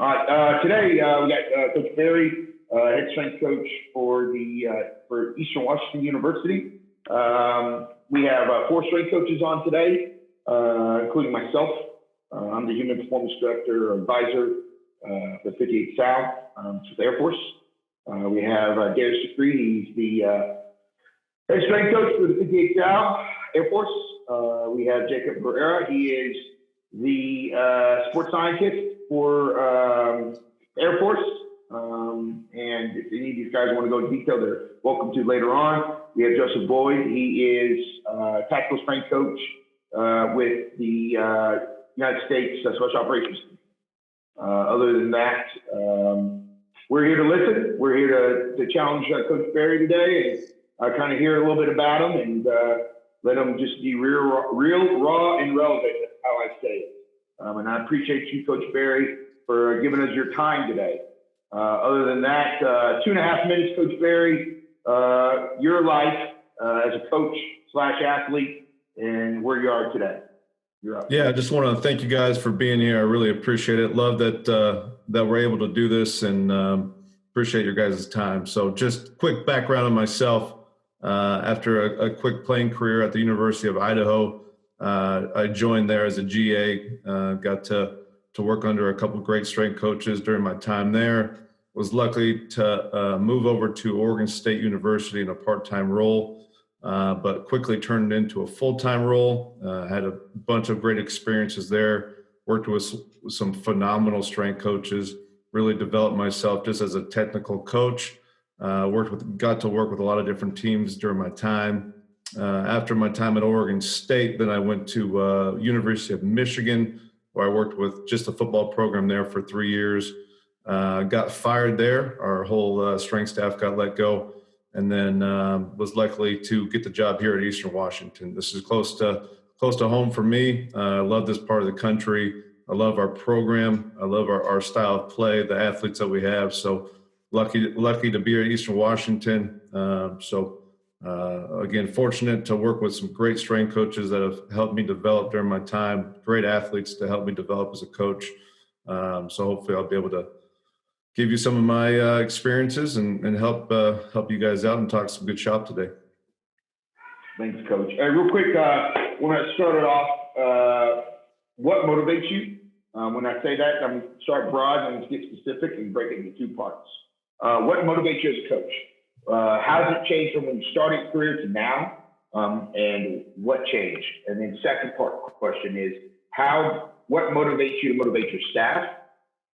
All right. Today we got Coach Barry, head strength coach for Eastern Washington University. We have 4 strength coaches on today, including myself. I'm the human performance director advisor for 58 South, to the Air Force. We have Darius Decree. He's the head strength coach for the 58 South Air Force. We have Jacob Barrera. He is the sports scientist for Air Force. And if any of these guys want to go into detail, they're welcome to later on. We have Joseph Boyd. He is tactical strength coach with the United States Special Operations Team. Other than that, we're here to listen. We're here to challenge Coach Barry today and kind of hear a little bit about him and let him just be real, raw, and relevant, how I say it. And I appreciate you, Coach Barry, for giving us your time today. Other than that, 2.5 minutes, Coach Barry, your life as a coach / athlete and where you are today. You're up. Yeah, I just want to thank you guys for being here. I really appreciate it. Love that that we're able to do this, and appreciate your guys' time. So just quick background on myself. After a quick playing career at the University of Idaho, I joined there as a GA, got to work under a couple of great strength coaches during my time there. Was lucky to move over to Oregon State University in a part-time role, but quickly turned it into a full-time role. Had a bunch of great experiences there, worked with some phenomenal strength coaches, really developed myself just as a technical coach. Got to work with a lot of different teams during my time. After my time at Oregon State, then I went to University of Michigan, where I worked with just a football program there for 3 years. Got fired there. Our whole strength staff got let go, and then was lucky to get the job here at Eastern Washington. This is close to home for me. I love this part of the country. I love our program. I love our style of play, the athletes that we have. So lucky to be here at Eastern Washington. Again, fortunate to work with some great strength coaches that have helped me develop during my time, great athletes to help me develop as a coach. So hopefully I'll be able to give you some of my experiences and help you guys out and talk some good shop today. Thanks, Coach. Real quick, when I started off, what motivates you? When I say that, I'm going to start broad and get specific and break it into 2 parts. What motivates you as a coach? How has it changed from when you started your career to now? And what changed? And then second part of the question is, what motivates you to motivate your staff?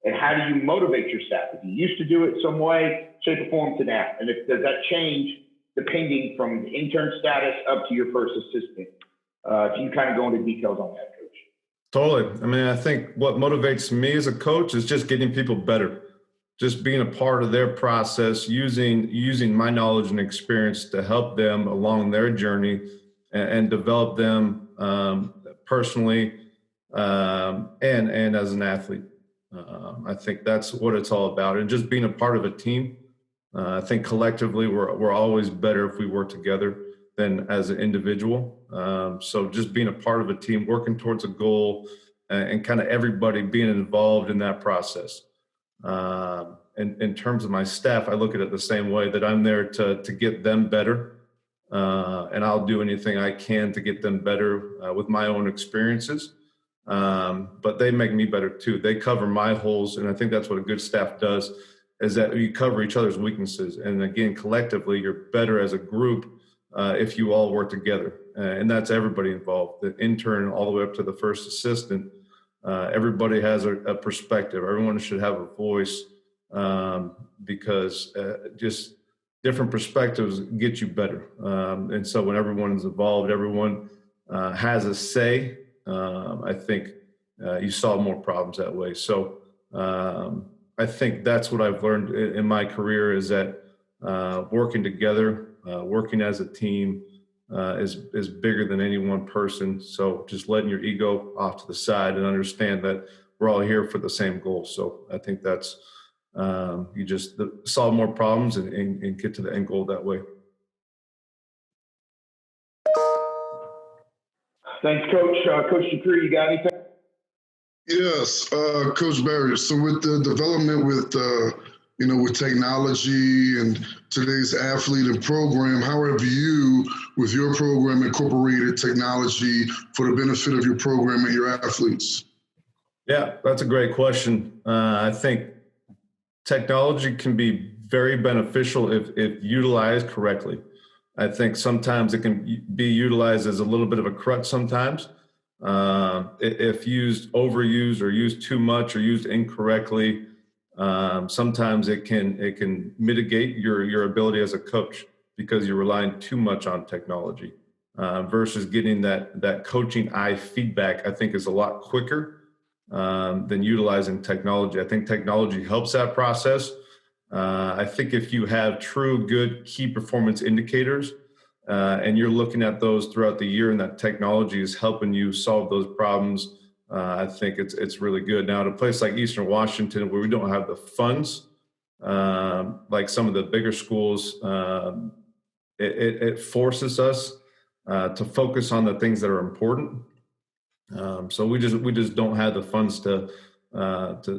And how do you motivate your staff? If you used to do it some way, shape, or form to now? And does that change depending from the intern status up to your first assistant? Can you kind of go into details on that, Coach? Totally. I mean, I think what motivates me as a coach is just getting people better. Just being a part of their process, using my knowledge and experience to help them along their journey and develop them personally and as an athlete. I think that's what it's all about, and just being a part of a team. I think collectively we're always better if we work together than as an individual. So just being a part of a team, working towards a goal, and kind of everybody being involved in that process. In terms of my staff, I look at it the same way, that I'm there to get them better, and I'll do anything I can to get them better with my own experiences. But they make me better too. They cover my holes, and I think that's what a good staff does, is that you cover each other's weaknesses. And again, collectively, you're better as a group if you all work together, and that's everybody involved, the intern all the way up to the first assistant. Everybody has a perspective. Everyone should have a voice, because just different perspectives get you better. And so when everyone is involved, everyone has a say, I think you solve more problems that way. So I think that's what I've learned in my career, is that working together, working as a team, is bigger than any one person. So just letting your ego off to the side and understand that we're all here for the same goal. So I think that's you just solve more problems and get to the end goal that way. Thanks, Coach. Coach Dupree, you got anything? Yes, Coach Barry. So with the development with technology and today's athlete and program, how have you, with your program, incorporated technology for the benefit of your program and your athletes? Yeah, that's a great question. I think technology can be very beneficial if utilized correctly. I think sometimes it can be utilized as a little bit of a crutch sometimes. If used, overused, or used too much, or used incorrectly, sometimes it can mitigate your ability as a coach because you're relying too much on technology versus getting that coaching eye feedback. I think is a lot quicker than utilizing technology. I think technology helps that process. I think if you have true good key performance indicators and you're looking at those throughout the year and that technology is helping you solve those problems, I think it's really good. Now, at a place like Eastern Washington, where we don't have the funds, like some of the bigger schools, it forces us to focus on the things that are important. So we just don't have the funds to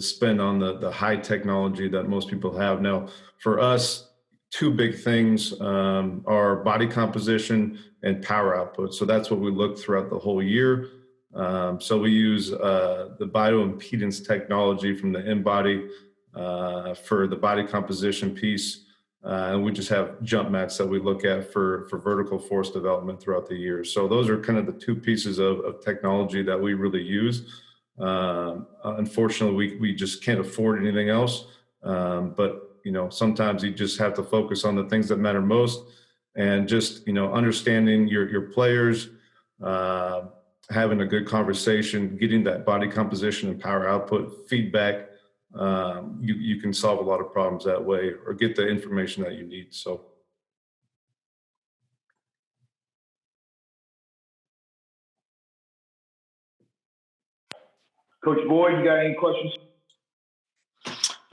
spend on the high technology that most people have. Now, for us, two big things are body composition and power output. So that's what we look throughout the whole year. So we use the bioimpedance technology from the InBody for the body composition piece. And we just have jump mats that we look at for vertical force development throughout the year. So those are kind of the two pieces of technology that we really use. Unfortunately, we just can't afford anything else. But sometimes you just have to focus on the things that matter most, and just understanding your players, having a good conversation, getting that body composition and power output feedback. You can solve a lot of problems that way, or get the information that you need. So. Coach Boyd, you got any questions?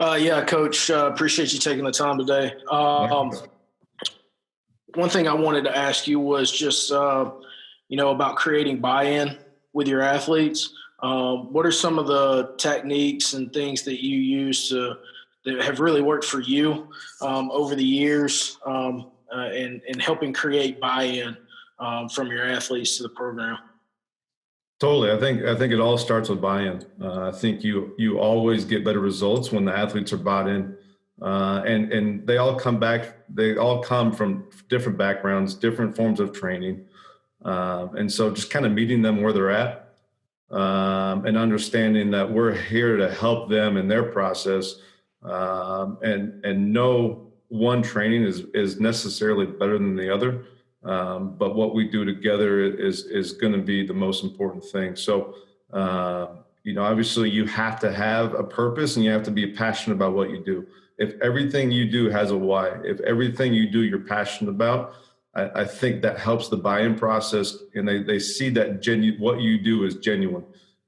Yeah, Coach, appreciate you taking the time today. One thing I wanted to ask you was just, about creating buy-in with your athletes. What are some of the techniques and things that you use that have really worked for you over the years in helping create buy-in from your athletes to the program? Totally. I think it all starts with buy-in. I think you always get better results when the athletes are bought in. And they all come from different backgrounds, different forms of training. And so just kind of meeting them where they're at, and understanding that we're here to help them in their process. And no one training is necessarily better than the other. But what we do together is going to be the most important thing. So, obviously you have to have a purpose and you have to be passionate about what you do. If everything you do has a why, if everything you do you're passionate about, I think that helps the buy-in process, and they see that what you do is genuine,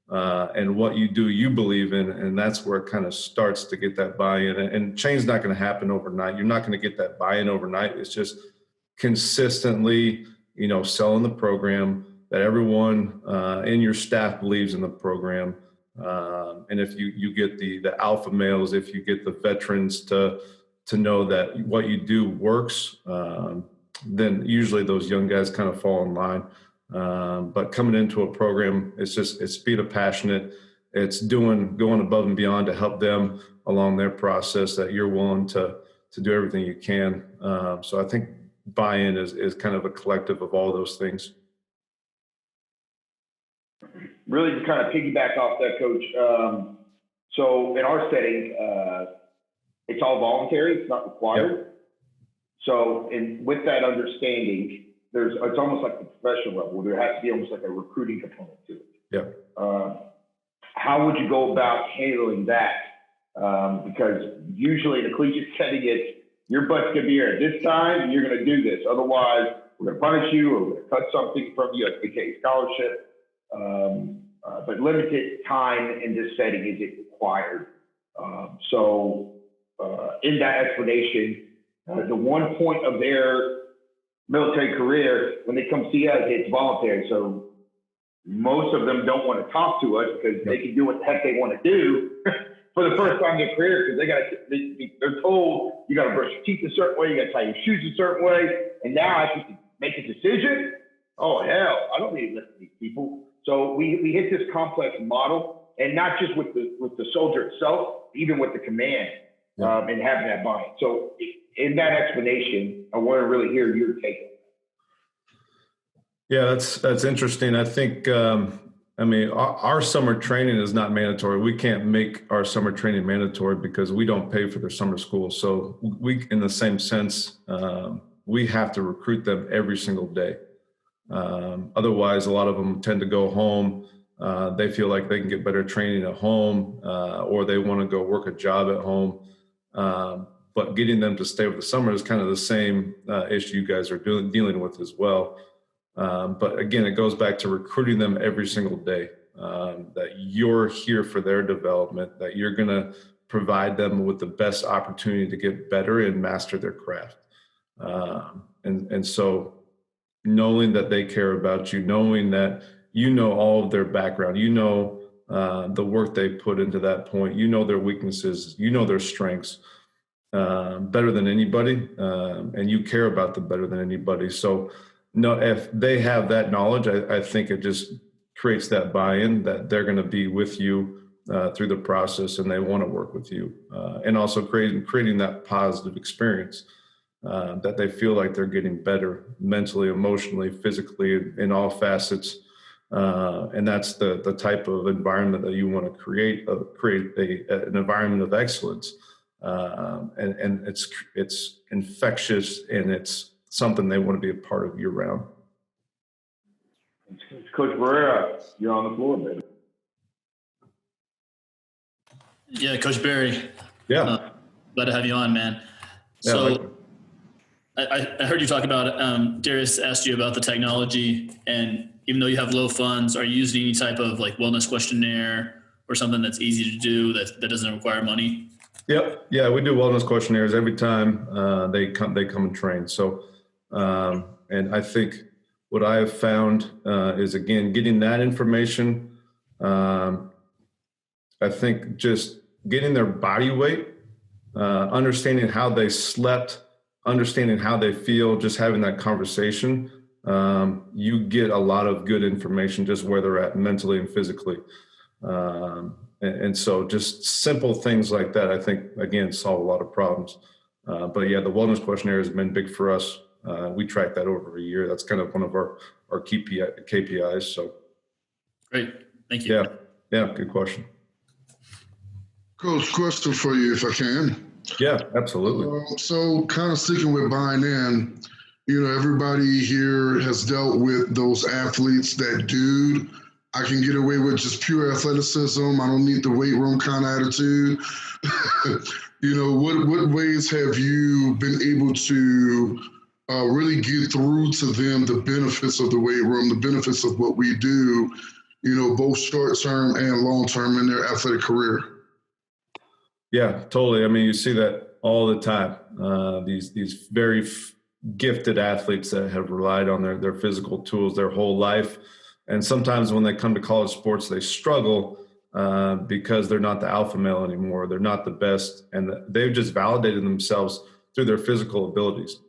and what you do you believe in, and that's where it kind of starts to get that buy-in. And change is not going to happen overnight. You're not going to get that buy-in overnight. It's just consistently, selling the program, that everyone in your staff believes in the program. And if you get the alpha males, if you get the veterans to know that what you do works, then usually those young guys kind of fall in line. But coming into a program, it's being passionate. It's going above and beyond to help them along their process, that you're willing to do everything you can. So I think buy-in is kind of a collective of all those things. Really, to kind of piggyback off that, Coach. So in our setting, it's all voluntary; it's not required. Yep. So, with that understanding, it's almost like the professional level. There has to be almost like a recruiting component to it. Yeah. How would you go about handling that? Because usually in the collegiate setting, it's your butt's going to be here at this time, and you're going to do this. Otherwise, we're going to punish you, or we're going to cut something from you, aka scholarship. But limited time in this setting is it required. So in that explanation, the one point of their military career, when they come see us, it's voluntary. So most of them don't want to talk to us because they can do what the heck they want to do for the first time in their career, because they're told you got to brush your teeth a certain way, you got to tie your shoes a certain way, and now I have to make a decision. Oh hell, I don't need to listen to these people. So we hit this complex model, and not just with the soldier itself, even with the command, and having that buy-in. So in that explanation, I want to really hear your take on it. Yeah, that's interesting. I think, our summer training is not mandatory. We can't make our summer training mandatory because we don't pay for their summer school. So we, in the same sense, we have to recruit them every single day. Otherwise, a lot of them tend to go home. They feel like they can get better training at home, or they want to go work a job at home. But getting them to stay over the summer is kind of the same issue you guys are dealing with as well. But again, it goes back to recruiting them every single day, that you're here for their development, that you're going to provide them with the best opportunity to get better and master their craft. And so knowing that they care about you, knowing that you know all of their background, you know the work they put into that point, you know their weaknesses, you know their strengths better than anybody, and you care about them better than anybody. So no, if they have that knowledge, I think it just creates that buy-in that they're going to be with you through the process, and they want to work with you, and also creating that positive experience. That they feel like they're getting better mentally, emotionally, physically, in all facets. And that's the type of environment that you want to create an environment of excellence. And it's infectious, and it's something they want to be a part of year round. Coach Barrera, you're on the floor, baby. Yeah, Coach Barry. Yeah. Glad to have you on, man. Yeah, so I heard you talk about, Darius asked you about the technology, and even though you have low funds, are you using any type of like wellness questionnaire or something that's easy to do that doesn't require money? Yep. Yeah, we do wellness questionnaires every time they come and train. So, and I think what I have found is, again, getting that information. I think just getting their body weight, understanding how they slept, understanding how they feel, just having that conversation, you get a lot of good information just where they're at mentally and physically. And so just simple things like that, I think, again, solve a lot of problems. But yeah, the wellness questionnaire has been big for us. We track that over a year. That's kind of one of our KPIs. So great. Thank you. Yeah. Good question. Coach, question for you, if I can. Yeah, absolutely. So kind of sticking with buying in, everybody here has dealt with those athletes that, dude, I can get away with just pure athleticism. I don't need the weight room kind of attitude. What ways have you been able to really get through to them the benefits of the weight room, the benefits of what we do, both short-term and long-term in their athletic career? Yeah, totally. I mean, you see that all the time. These very gifted athletes that have relied on their physical tools their whole life. And sometimes when they come to college sports, they struggle because they're not the alpha male anymore. They're not the best. And they've just validated themselves through their physical abilities.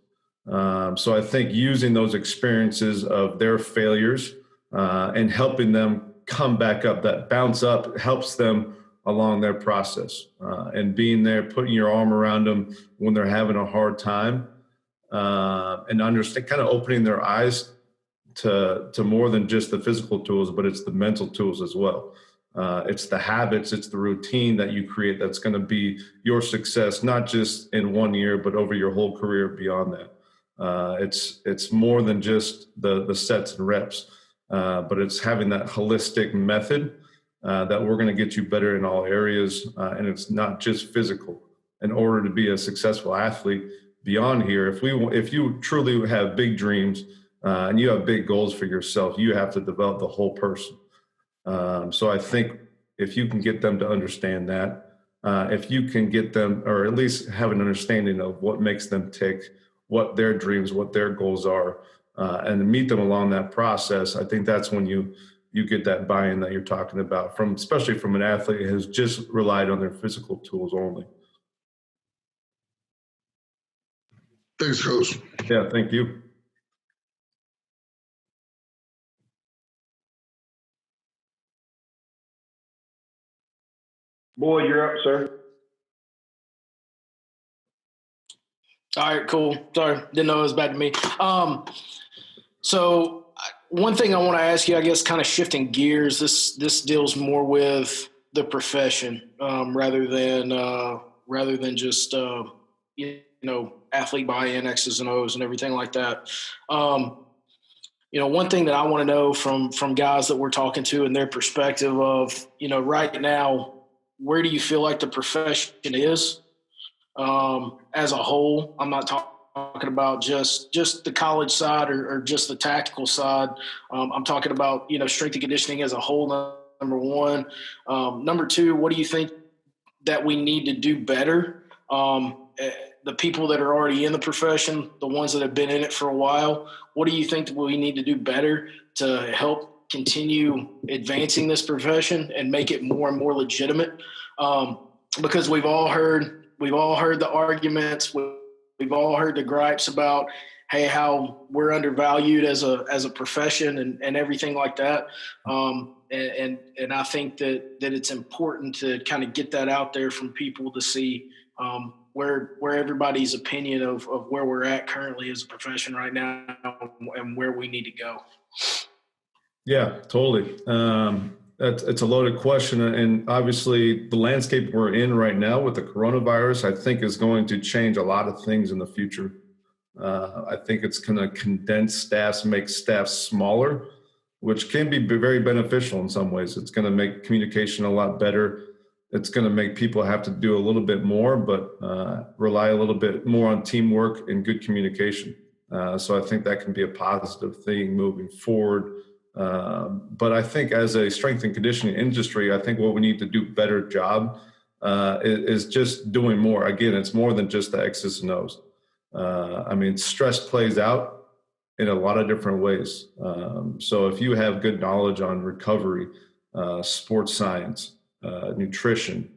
So I think using those experiences of their failures and helping them come back up, that bounce up helps them along their process, and being there, putting your arm around them when they're having a hard time, and understand, kind of opening their eyes to more than just the physical tools, but it's the mental tools as well. It's the habits, it's the routine that you create that's going to be your success, not just in 1 year, but over your whole career beyond that. It's more than just the sets and reps, but it's having that holistic method that we're going to get you better in all areas. And it's not just physical. In order to be a successful athlete beyond here, if you truly have big dreams and you have big goals for yourself, you have to develop the whole person. So I think if you can get them to understand that, if you can get them, or at least have an understanding of what makes them tick, what their dreams, what their goals are, and meet them along that process, I think that's when you you get that buy-in that you're talking about from, especially from an athlete who has just relied on their physical tools only. Thanks, Coach. Yeah, thank you. Boyd, you're up, sir. All right, cool. Sorry, didn't know it was back to me. So one thing I want to ask you, I guess, kind of shifting gears. This deals more with the profession rather than just athlete buy-in, X's and O's, and everything like that. One thing that I want to know from guys that we're talking to and their perspective of, right now, where do you feel like the profession is as a whole? I'm not talking about just the college side or just the tactical side. I'm talking about, strength and conditioning as a whole, number one. Number two, what do you think that we need to do better? The people that are already in the profession, the ones that have been in it for a while, what do you think that we need to do better to help continue advancing this profession and make it more and more legitimate? Because we've all heard the arguments, we've all heard the gripes about, hey, how we're undervalued as a profession and everything like that. And I think that it's important to kind of get that out there from people to see where everybody's opinion of where we're at currently as a profession right now and where we need to go. Yeah, totally. It's a loaded question. And obviously the landscape we're in right now with the coronavirus, I think is going to change a lot of things in the future. I think it's going to condense staffs, make staffs smaller, which can be very beneficial in some ways. It's going to make communication a lot better. It's going to make people have to do a little bit more, but rely a little bit more on teamwork and good communication. So I think that can be a positive thing moving forward. But I think as a strength and conditioning industry, I think what we need to do better job is just doing more. Again, it's more than just the X's and O's. Stress plays out in a lot of different ways. So if you have good knowledge on recovery, sports science, nutrition,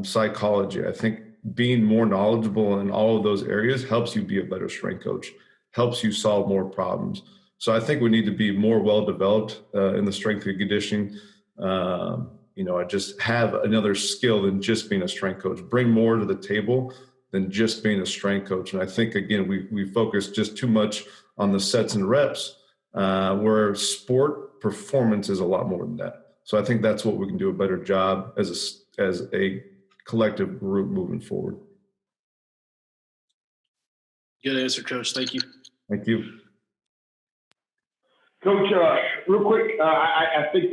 psychology, I think being more knowledgeable in all of those areas helps you be a better strength coach, helps you solve more problems. So I think we need to be more well-developed in the strength and conditioning. I just have another skill than just being a strength coach, bring more to the table than just being a strength coach. And I think, again, we focus just too much on the sets and reps, where sport performance is a lot more than that. So I think that's what we can do a better job as a collective group moving forward. Good answer, Coach. Thank you. Thank you. Coach, real quick, I think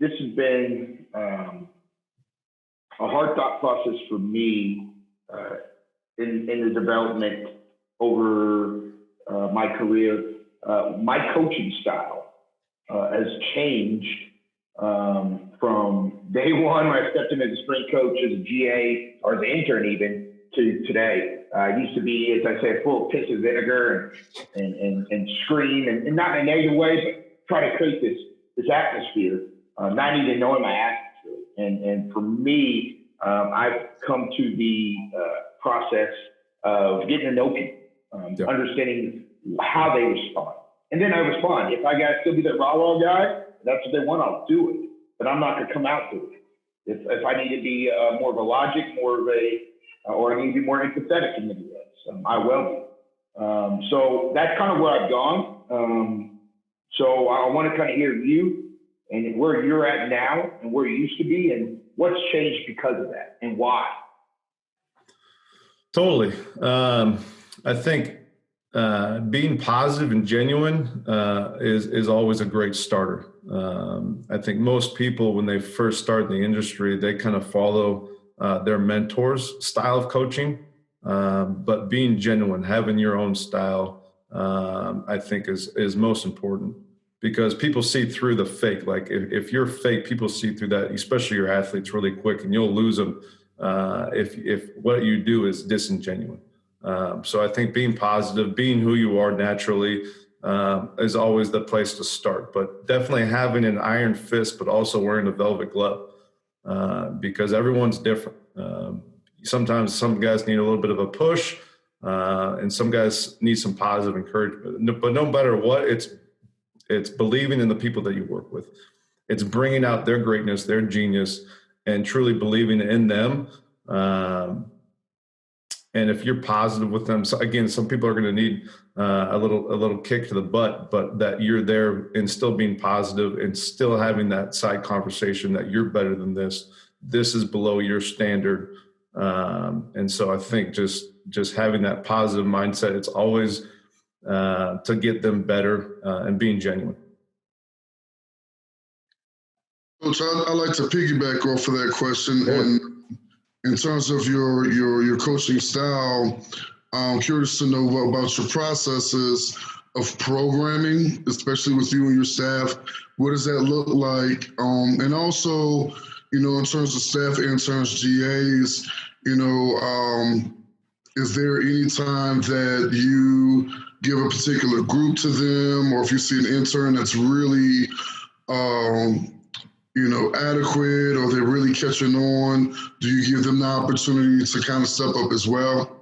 this has been a hard thought process for me in the development over my career. My coaching style has changed from day one when I stepped in as a strength coach, as a GA, or as an intern even, to today. I used to be, as I say, full of piss and vinegar and scream, and not in a negative way, but try to create this atmosphere, not even knowing my atmosphere. And for me, I've come to the process of getting to know people, understanding how they respond. And then I respond. If I got to still be that rah-rah guy, that's what they want, I'll do it. But I'm not going to come out to it. If I need to be more of a logic, or I need to be more empathetic in many ways, I will be. So that's kind of where I've gone. So I want to kind of hear you and where you're at now and where you used to be and what's changed because of that and why. Totally. I think being positive and genuine is always a great starter. I think most people, when they first start in the industry, they kind of follow their mentor's style of coaching. But being genuine, having your own style, I think is most important, because people see through the fake. Like if you're fake, people see through that, especially your athletes, really quick, and you'll lose them if what you do is disingenuine. So I think being positive, being who you are naturally, is always the place to start. But definitely having an iron fist, but also wearing a velvet glove, because everyone's different. Sometimes some guys need a little bit of a push, and some guys need some positive encouragement. But no matter what, it's believing in the people that you work with. It's bringing out their greatness, their genius, and truly believing in them. And if you're positive with them, so again, some people are going to need a little kick to the butt, but that you're there and still being positive and still having that side conversation that you're better than this. This is below your standard. And so I think just having that positive mindset, it's always to get them better and being genuine. Coach, I'd like to piggyback off of that question. And in terms of your coaching style, I'm curious to know about your processes of programming, especially with you and your staff. What does that look like? And also, in terms of staff interns, GAs, is there any time that you give a particular group to them, or if you see an intern that's really adequate, or they're really catching on, do you give them the opportunity to kind of step up as well?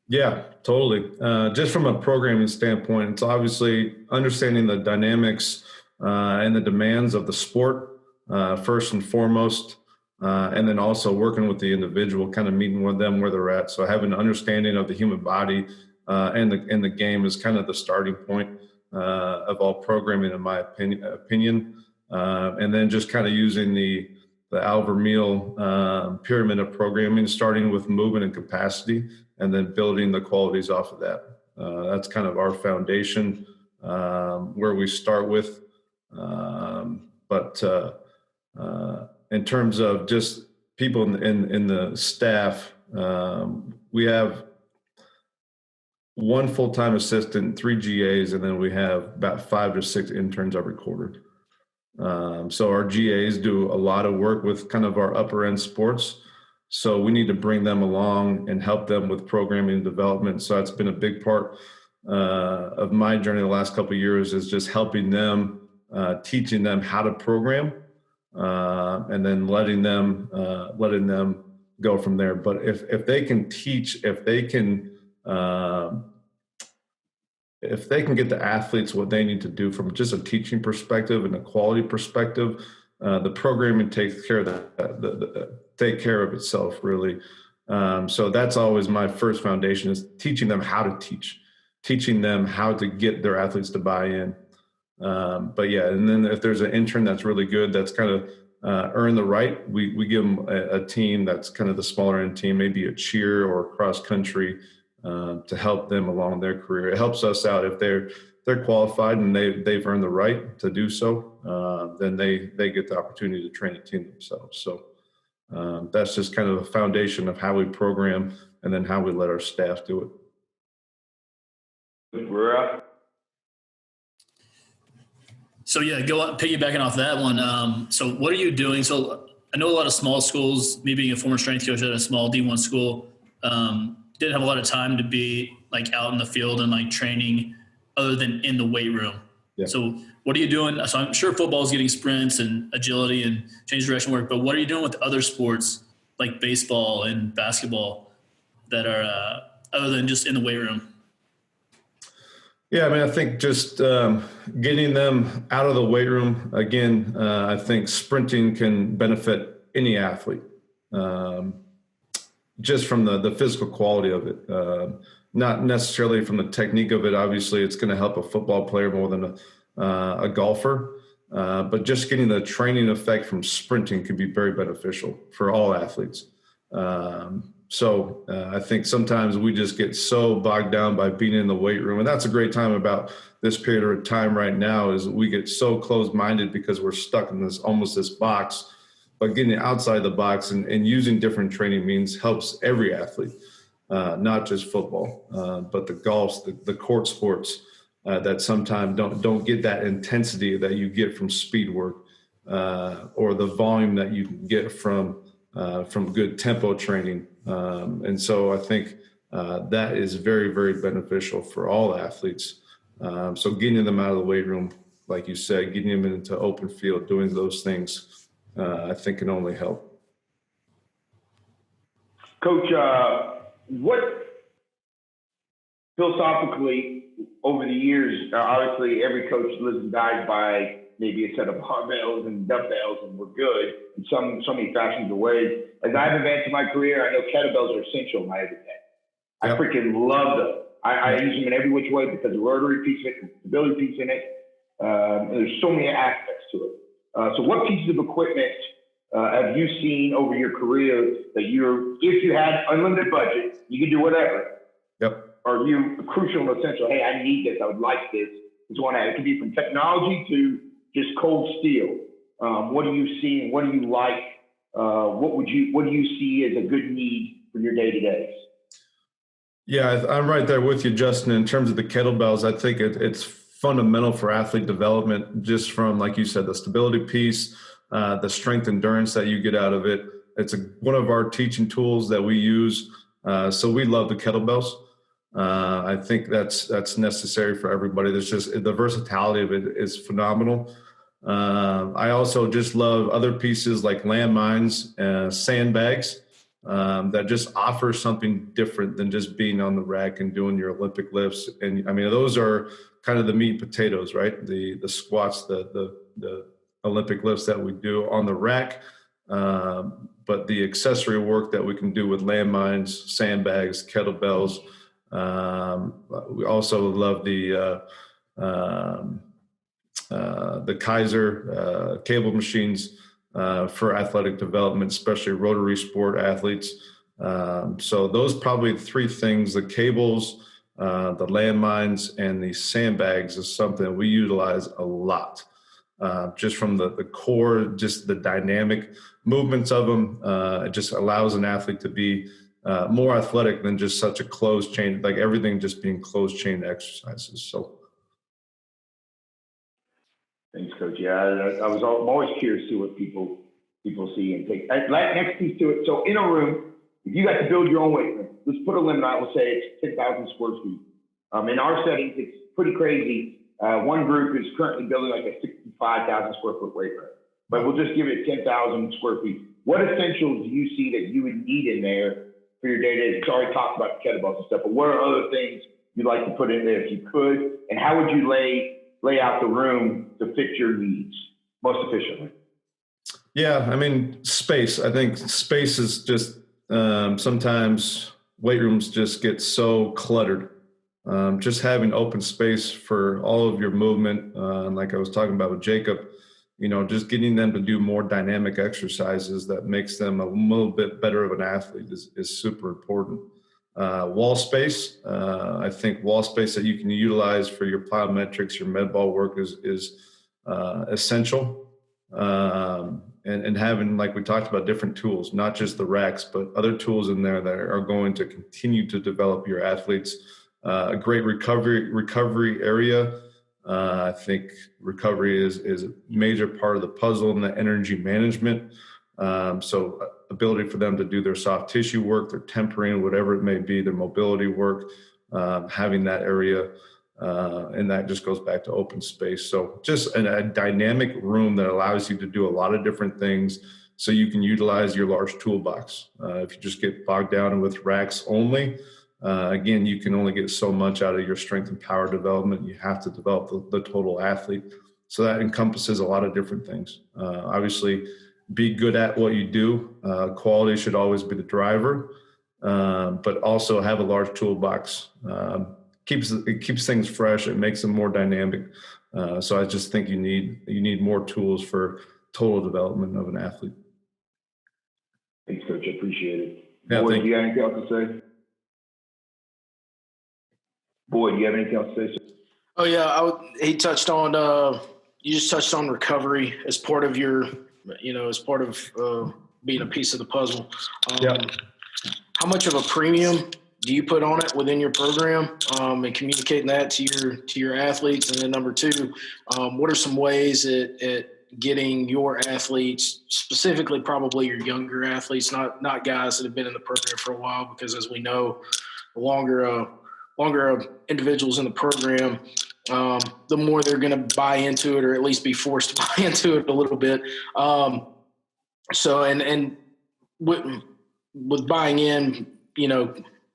Yeah, totally. Just from a programming standpoint, it's obviously understanding the dynamics and the demands of the sport, first and foremost, and then also working with the individual, kind of meeting with them where they're at. So having an understanding of the human body and the game is kind of the starting point of all programming, in my opinion. And then just kind of using the Alvermeal pyramid of programming, starting with movement and capacity, and then building the qualities off of that. That's kind of our foundation where we start with. But in terms of just people in the staff, we have one full-time assistant, 3 GAs, and then we have about 5 to 6 interns every quarter. So our GAs do a lot of work with kind of our upper end sports. So we need to bring them along and help them with programming and development. So that's been a big part of my journey the last couple of years, is just helping them, teaching them how to program, and then letting them go from there. But if they can teach, if they can get the athletes what they need to do from just a teaching perspective and a quality perspective, the programming takes care of take care of itself, really. So that's always my first foundation, is teaching them how to teach, teaching them how to get their athletes to buy in. But yeah, and then if there's an intern that's really good, that's kind of earn the right, we give them a team that's kind of the smaller end team, maybe a cheer or cross country, to help them along their career. It helps us out if they're qualified and they've earned the right to do so. Then they get the opportunity to train a team themselves. So that's just kind of the foundation of how we program, and then how we let our staff do it. We're up. So yeah, piggybacking off that one. So what are you doing? So I know a lot of small schools, me being a former strength coach at a small D1 school, didn't have a lot of time to be like out in the field and like training other than in the weight room. Yeah. So what are you doing? So I'm sure football is getting sprints and agility and change direction work, but what are you doing with other sports like baseball and basketball that are other than just in the weight room? Yeah, I mean, I think just getting them out of the weight room, again, I think sprinting can benefit any athlete, just from the physical quality of it, not necessarily from the technique of it. Obviously, it's going to help a football player more than a golfer, but just getting the training effect from sprinting can be very beneficial for all athletes. So I think sometimes we just get so bogged down by being in the weight room. And that's a great time about this period of time right now, is we get so closed-minded because we're stuck in this box. But getting outside the box and using different training means helps every athlete, not just football, but the golfs, the court sports that sometimes don't get that intensity that you get from speed work, or the volume that you can get from good tempo training. And so I think that is very, very beneficial for all athletes. So getting them out of the weight room, like you said, getting them into open field, doing those things, I think can only help. Coach, what philosophically over the years, obviously every coach lives and dies by maybe a set of barbells and dumbbells, and we're good in so many fashions or ways. As I've advanced in my career, I know kettlebells are essential in my everyday. I freaking love them. I use them in every which way because of the rotary piece of it, the stability piece in it. There's so many aspects to it. So what pieces of equipment have you seen over your career that if you had unlimited budget, you could do whatever? Yep. Are you crucial and essential? Hey, I need this. I would like this. It could be from technology to just cold steel. What do you see and what do you like? What do you see as a good need for your day-to-days? Yeah, I'm right there with you, Justin. In terms of the kettlebells, I think it's fundamental for athlete development, just from, like you said, the stability piece, the strength endurance that you get out of it. It's one of our teaching tools that we use. So we love the kettlebells. I think that's necessary for everybody. There's just the versatility of it is phenomenal. I also just love other pieces like landmines, sandbags, that just offer something different than just being on the rack and doing your Olympic lifts. And I mean, those are kind of the meat and potatoes, right? The squats, the Olympic lifts that we do on the rack. But the accessory work that we can do with landmines, sandbags, kettlebells. We also love the Kaiser cable machines for athletic development, especially rotary sport athletes. So those probably three things: the cables, the landmines, and the sandbags is something we utilize a lot. Just from the core, just the dynamic movements of them, it just allows an athlete to be more athletic than just such a closed chain, like everything just being closed chain exercises. So. Thanks, Coach. Yeah, I'm always curious to see what people see and take. Next piece to it. So in a room, if you got to build your own weight room, let's put a limit on it. We'll say it's 10,000 square feet. In our settings, it's pretty crazy. One group is currently building like a 65,000 square foot weight room, but we'll just give it 10,000 square feet. What essentials do you see that you would need in there for your day-to-day? It's already talked about kettlebells and stuff, but what are other things you'd like to put in there if you could? And how would you lay out the room to fit your needs most efficiently? Yeah, I mean, space. I think space is just sometimes weight rooms just get so cluttered. Just having open space for all of your movement, like I was talking about with Jacob, just getting them to do more dynamic exercises that makes them a little bit better of an athlete is super important. Wall space, I think wall space that you can utilize for your plyometrics, your med ball work is essential. And having, like we talked about, different tools, not just the racks, but other tools in there that are going to continue to develop your athletes. A great recovery area. I think recovery is a major part of the puzzle in the energy management. So ability for them to do their soft tissue work, their tempering, whatever it may be, their mobility work, having that area. And that just goes back to open space. So just a dynamic room that allows you to do a lot of different things so you can utilize your large toolbox. If you just get bogged down with racks only, again, you can only get so much out of your strength and power development. You have to develop the total athlete. So that encompasses a lot of different things. Obviously, be good at what you do. Quality should always be the driver, but also have a large toolbox. It keeps things fresh. It makes them more dynamic. So I just think you need more tools for total development of an athlete. Thanks, Coach. I appreciate it. Yeah, Boyd, do you have anything else to say? Boyd, do you have anything else to say? Oh yeah, he touched on. You just touched on recovery as part of your, as part of being a piece of the puzzle. How much of a premium do you put on it within your program, and communicating that to your athletes? And then number two, what are some ways at getting your athletes, specifically probably your younger athletes, not guys that have been in the program for a while, because as we know, the longer individuals in the program, the more they're going to buy into it, or at least be forced to buy into it a little bit. And with buying in,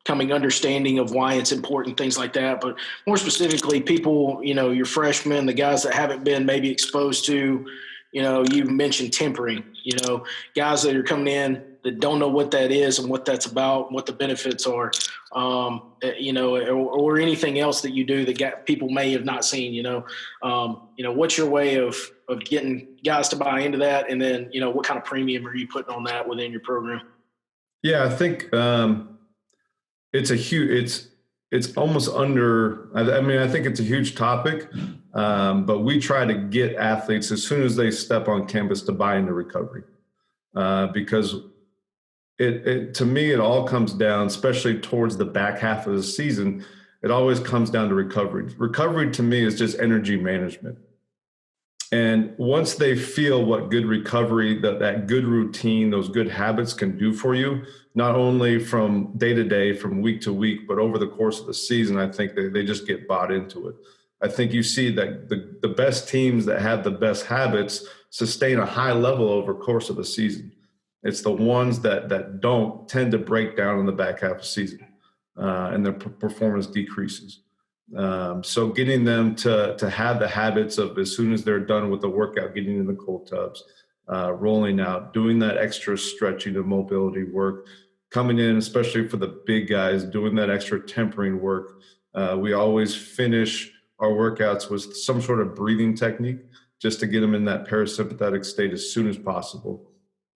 coming understanding of why it's important, things like that. But more specifically, people, your freshmen, the guys that haven't been maybe exposed to, you mentioned tempering, guys that are coming in that don't know what that is and what that's about, what the benefits are, or anything else that you do that people may have not seen, what's your way of getting guys to buy into that? And then, what kind of premium are you putting on that within your program? Yeah, I think it's almost under, I think it's a huge topic, but we try to get athletes as soon as they step on campus to buy into recovery, because to me, it all comes down, especially towards the back half of the season, it always comes down to recovery. Recovery to me is just energy management. And once they feel what good recovery, that good routine, those good habits can do for you, not only from day to day, from week to week, but over the course of the season, I think they just get bought into it. I think you see that the best teams that have the best habits sustain a high level over the course of the season. It's the ones that don't tend to break down in the back half of the season, and their performance decreases. So getting them to have the habits of, as soon as they're done with the workout, getting in the cold tubs, rolling out, doing that extra stretching and mobility work, coming in, especially for the big guys, doing that extra tempering work. We always finish our workouts with some sort of breathing technique just to get them in that parasympathetic state as soon as possible.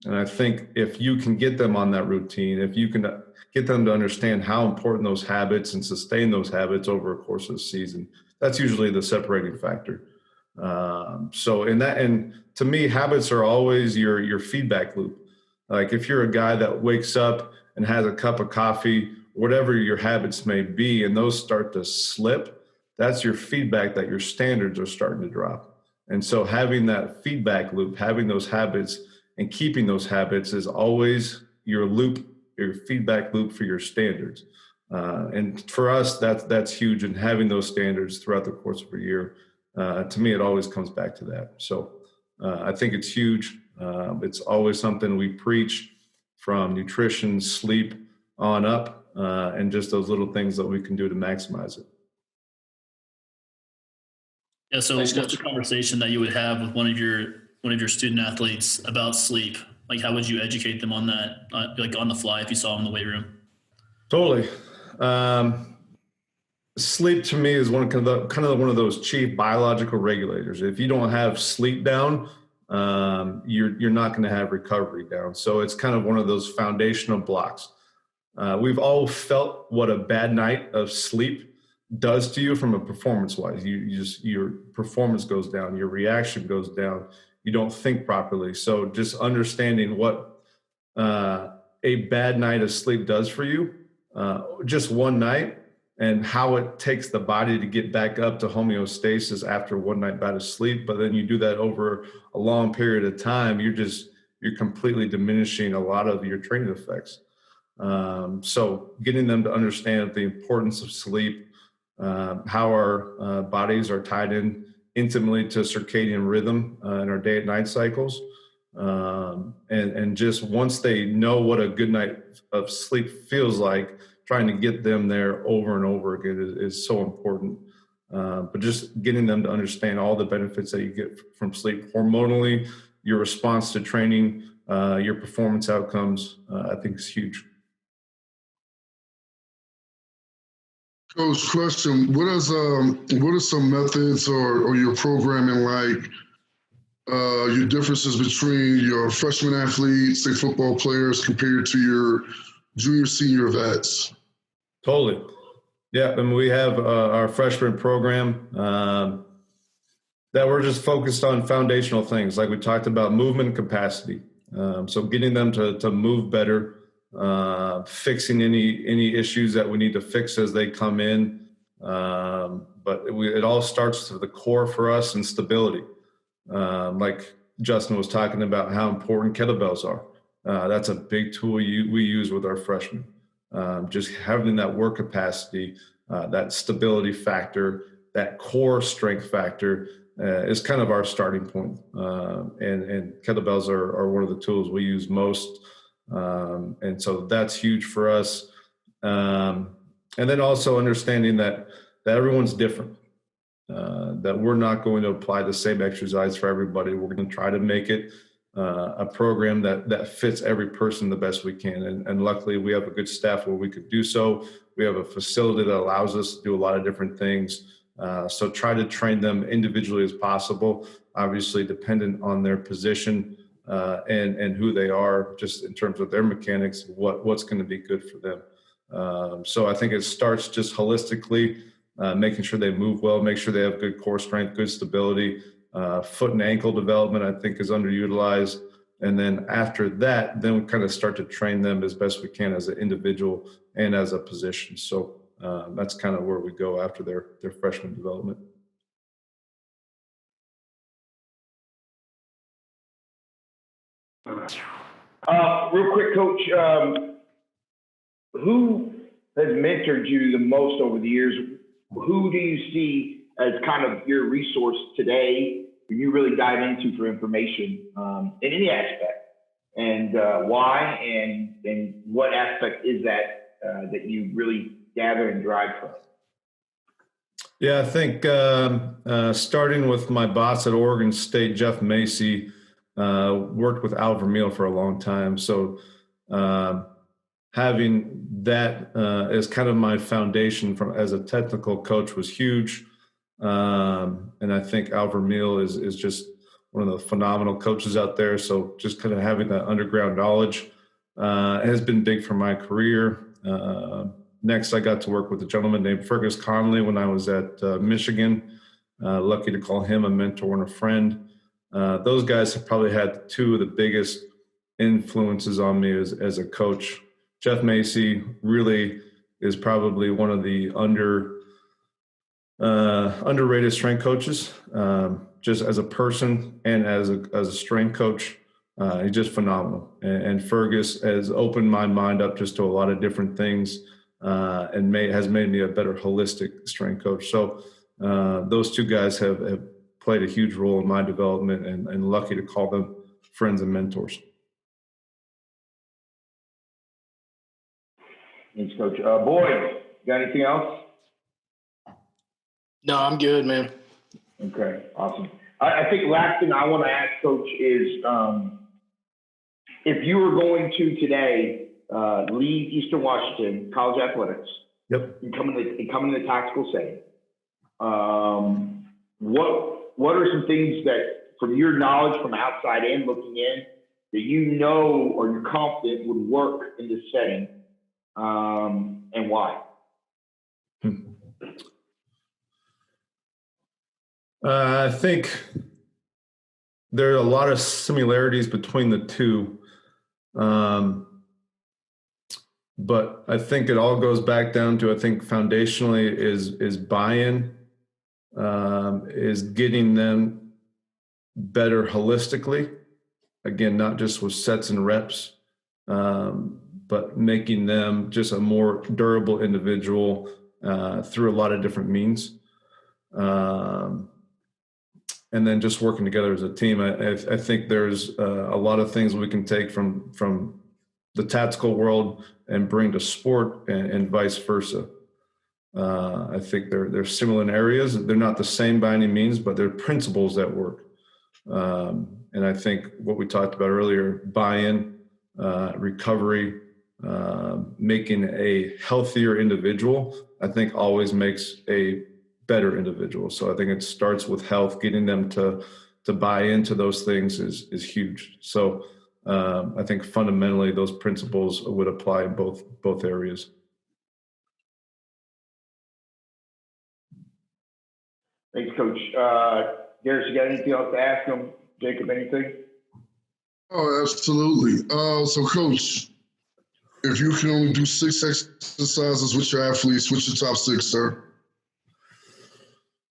And I think if you can get them on that routine, if you can get them to understand how important those habits and sustain those habits over a course of the season, that's usually the separating factor. And to me, habits are always your feedback loop. Like if you're a guy that wakes up and has a cup of coffee, whatever your habits may be, and those start to slip, that's your feedback that your standards are starting to drop. And so having that feedback loop, having those habits and keeping those habits is always your feedback loop for your standards. And for us, that's huge. And having those standards throughout the course of a year, to me, it always comes back to that. So I think it's huge. It's always something we preach, from nutrition, sleep on up, and just those little things that we can do to maximize it. Yeah. So what's the conversation that you would have with one of your student athletes about sleep? Like, how would you educate them on that, like on the fly, if you saw them in the weight room? Totally. Sleep to me is one of those chief biological regulators. If you don't have sleep down, you're not going to have recovery down. So it's kind of one of those foundational blocks. We've all felt what a bad night of sleep does to you from a performance-wise. Your performance goes down, your reaction goes down. You don't think properly. So just understanding what a bad night of sleep does for you, just one night, and how it takes the body to get back up to homeostasis after one night bad of sleep. But then you do that over a long period of time, you're completely diminishing a lot of your training effects. So getting them to understand the importance of sleep, how our bodies are tied in intimately to circadian rhythm in our day and night cycles. And just once they know what a good night of sleep feels like, trying to get them there over and over again is so important. But just getting them to understand all the benefits that you get from sleep hormonally, your response to training, your performance outcomes, I think is huge. Coach, question: what are some methods or your programming like? Your differences between your freshman athletes, say football players, compared to your junior, senior vets? Totally. Yeah, and we have our freshman program that we're just focused on foundational things, like we talked about, movement and capacity. So getting them to move better. Fixing any issues that we need to fix as they come in. But it all starts with the core for us and stability. Like Justin was talking about how important kettlebells are. That's a big tool we use with our freshmen. Just having that work capacity, that stability factor, that core strength factor is kind of our starting point. And kettlebells are one of the tools we use most. And so that's huge for us. And then also understanding that everyone's different, that we're not going to apply the same exercise for everybody. We're going to try to make it a program that fits every person the best we can. And luckily we have a good staff where we could do so. We have a facility that allows us to do a lot of different things. So try to train them individually as possible, obviously dependent on their position and who they are, just in terms of their mechanics, what's going to be good for them. So I think it starts just holistically, making sure they move well, make sure they have good core strength, good stability. Foot and ankle development, I think, is underutilized. And then after that, then we kind of start to train them as best we can as an individual and as a position. So that's kind of where we go after their freshman development. Real quick, Coach, who has mentored you the most over the years? Who do you see as kind of your resource today when you really dive into for information in any aspect? And why and what aspect is that that you really gather and drive from? Yeah, I think starting with my boss at Oregon State, Jeff Macy, worked with Al Vermeil for a long time. So having that as kind of my foundation as a technical coach was huge. And I think Al Vermeil is just one of the phenomenal coaches out there. So just kind of having that underground knowledge has been big for my career. Next, I got to work with a gentleman named Fergus Conley when I was at Michigan. Lucky to call him a mentor and a friend. Those guys have probably had two of the biggest influences on me as a coach. Jeff Macy really is probably one of the underrated strength coaches, just as a person and as a strength coach. He's just phenomenal. And Fergus has opened my mind up just to a lot of different things and has made me a better holistic strength coach. So those two guys have played a huge role in my development and lucky to call them friends and mentors. Thanks, Coach. Boyd, got anything else? No, I'm good, man. Okay, awesome. I think last thing I want to ask, Coach, is if you were going to today leave Eastern Washington College Athletics, yep, and come in the tactical setting, what are some things that, from your knowledge from outside in looking in, that you know or you're confident would work in this setting, and why? I think there are a lot of similarities between the two. But I think it all goes back down to, I think foundationally is buy-in, is getting them better holistically. Again, not just with sets and reps, but making them just a more durable individual through a lot of different means. And then just working together as a team. I think there's a lot of things we can take from the tactical world and bring to sport and vice versa. I think they're similar in areas. They're not the same by any means, but they're principles that work. And I think what we talked about earlier, buy-in, recovery, making a healthier individual, I think always makes a better individual. So I think it starts with health. Getting them to buy into those things is huge. So I think fundamentally those principles would apply in both areas. Thanks, Coach. Darius, you got anything else to ask him? Jacob, anything? Oh, absolutely. So, Coach, if you can only do 6 exercises with your athletes, what's your top 6, sir?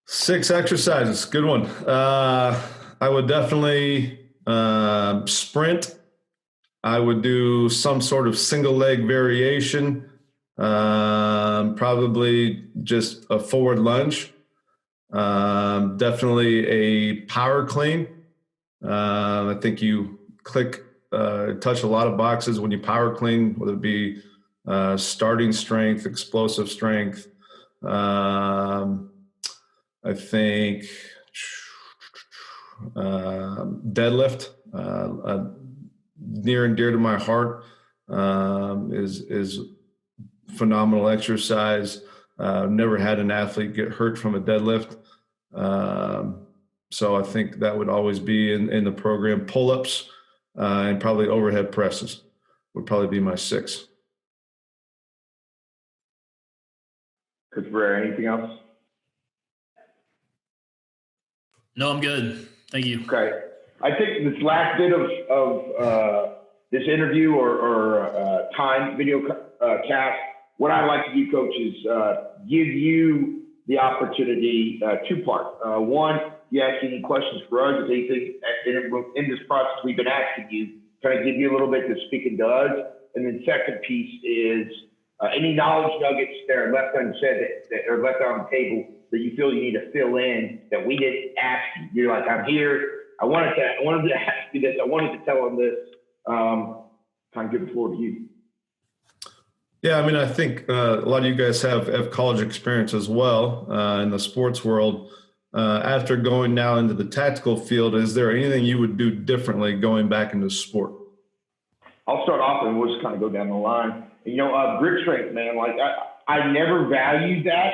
6 exercises. Good one. I would definitely sprint. I would do some sort of single leg variation, probably just a forward lunge. Definitely a power clean. I think you touch a lot of boxes when you power clean, whether it be starting strength, explosive strength. I think deadlift, near and dear to my heart, is phenomenal exercise. Never had an athlete get hurt from a deadlift. So I think that would always be in the program. Pull-ups and probably overhead presses would probably be my 6. Coach Barrera, anything else? No, I'm good. Thank you. Okay. I think this last bit of this interview or time video cast, what I'd like to do, Coach, is give you the opportunity, 2-part. One, you ask any questions for us, if anything in this process we've been asking you, kind of give you a little bit to speak and to us. And then second piece is any knowledge nuggets that are left unsaid that are left on the table that you feel you need to fill in that we didn't ask you. You're like, I'm here. I wanted to ask you this. I wanted to tell them this. Kind of give the floor to you. Yeah, I mean, I think a lot of you guys have college experience as well in the sports world. After going now into the tactical field, is there anything you would do differently going back into sport? I'll start off and we'll just kind of go down the line. Grip strength, man. Like I never valued that